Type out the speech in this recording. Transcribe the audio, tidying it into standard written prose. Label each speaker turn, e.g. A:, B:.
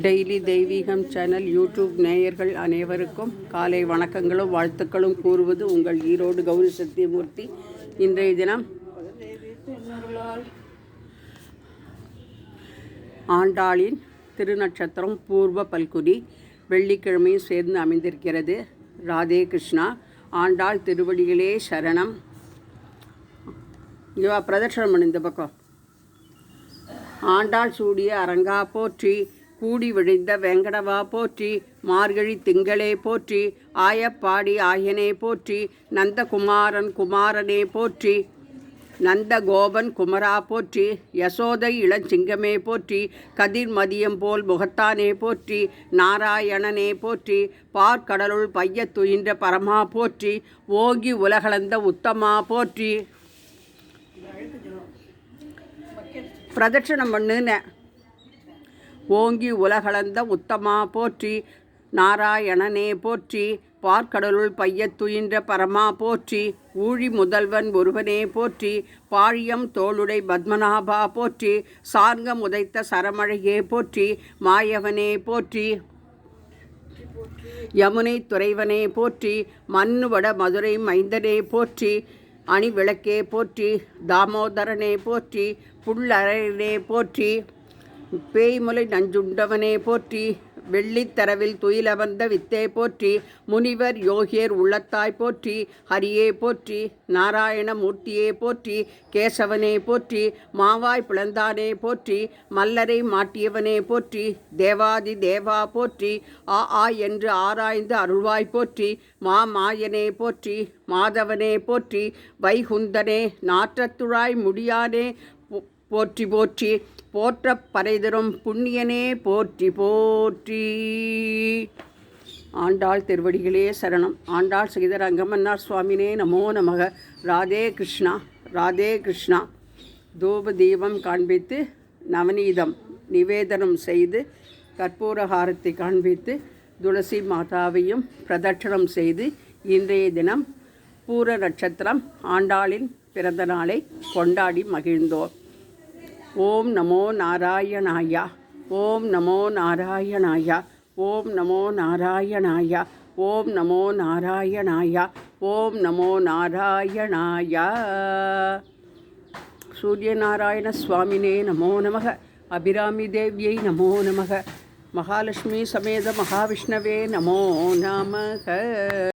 A: Daily தெய்வீகம் channel YouTube நேயர்கள் அனைவருக்கும் காலை வணக்கங்களும் வாழ்த்துக்களும் கூறுவது உங்கள் ஈரோடு கௌரி சத்தியமூர்த்தி. இன்றைய தினம் ஆண்டாளின் திருநட்சத்திரம் பூர்வ பல்குனி வெள்ளிக்கிழமையும் சேர்ந்து அமைந்திருக்கிறது. ராதே கிருஷ்ணா. ஆண்டாள் திருவடிகளே சரணம். இவா பிரதட்சணம் பண்ணு இந்த பக்கம். ஆண்டாள் சூடிய அரங்கா போற்றி, கூடி விழிந்த வெங்கடவா போற்றி, மார்கழி திங்களே போற்றி, ஆயப்பாடி ஆயனே போற்றி, நந்தகுமாரன் குமாரனே போற்றி, நந்த கோபன் குமரா போற்றி, யசோதை இளஞ்சிங்கமே போற்றி, கதிர் மதியம் போல் முகத்தானே போற்றி, நாராயணனே போற்றி, பார்க்கடலுள் பைய துயின்ற பரமா போற்றி, ஓங்கி உலகளந்த உத்தமா போற்றி. பிரதட்சணம் பண்ணுன. ஓங்கி உலகளந்த உத்தமா போற்றி, நாராயணனே போற்றி, பார்க்கடலுள் பையத்துயின்ற பரமா போற்றி, ஊழி முதல்வன் ஒருவனே போற்றி, பாழியம் தோளுடை பத்மநாபா போற்றி, சார்கம் உதைத்த சரமழையே போற்றி, மாயவனே போற்றி, யமுனை துறைவனே போற்றி, மன்னுவட மதுரை மைந்தனே போற்றி, அணி விளக்கே போற்றி, தாமோதரனே போற்றி, புல்லறையனே போற்றி, பேய்முலை நஞ்சுண்டவனே போற்றி, வெள்ளித்தரவில் துயிலவர்ந்த வித்தே போற்றி, முனிவர் யோகியர் உள்ளத்தாய் போற்றி, ஹரியே போற்றி, நாராயணமூர்த்தியே போற்றி, கேசவனே போற்றி, மாவாய் பிளந்தானே போற்றி, மல்லரை மாட்டியவனே போற்றி, தேவாதி தேவா போற்றி, ஆ என்று ஆராய்ந்து அருள்வாய் போற்றி, மாயனே போற்றி, மாதவனே போற்றி, வைகுந்தனே நாற்றத்துழாய் முடியானே போற்றி போற்றி, போற்ற பறைதரும் புண்ணியனே போற்றி போற்றி. ஆண்டாள் திருவடிகளே சரணம். ஆண்டாள் சகித ரங்கமன்னார் சுவாமினே நமோ நமக. ராதே கிருஷ்ணா ராதே கிருஷ்ணா. தூப தீபம் காண்பித்து நவநீதம் நிவேதனம் செய்து கற்பூரஹாரத்தை காண்பித்து துளசி மாதாவையும் பிரதட்சணம் செய்து இன்றைய தினம் பூர நட்சத்திரம் ஆண்டாளின் பிறந்த நாளை கொண்டாடி மகிழ்ந்தோம். ஓம் நமோ நாராயணாயா, ஓம் நமோ நாராயணாயா, ஓம் நமோ நாராயணாயா, ஓம் நமோ நாராயணாயா, ஓம் நமோ நாராயணாயா. சூரியநாராயண சுவாமினே நமோ நமக. அபிராமி தேவியை நமோ நமக. மகாலட்சுமி சமேத மகாவிஷ்ணவே நமோ நமக.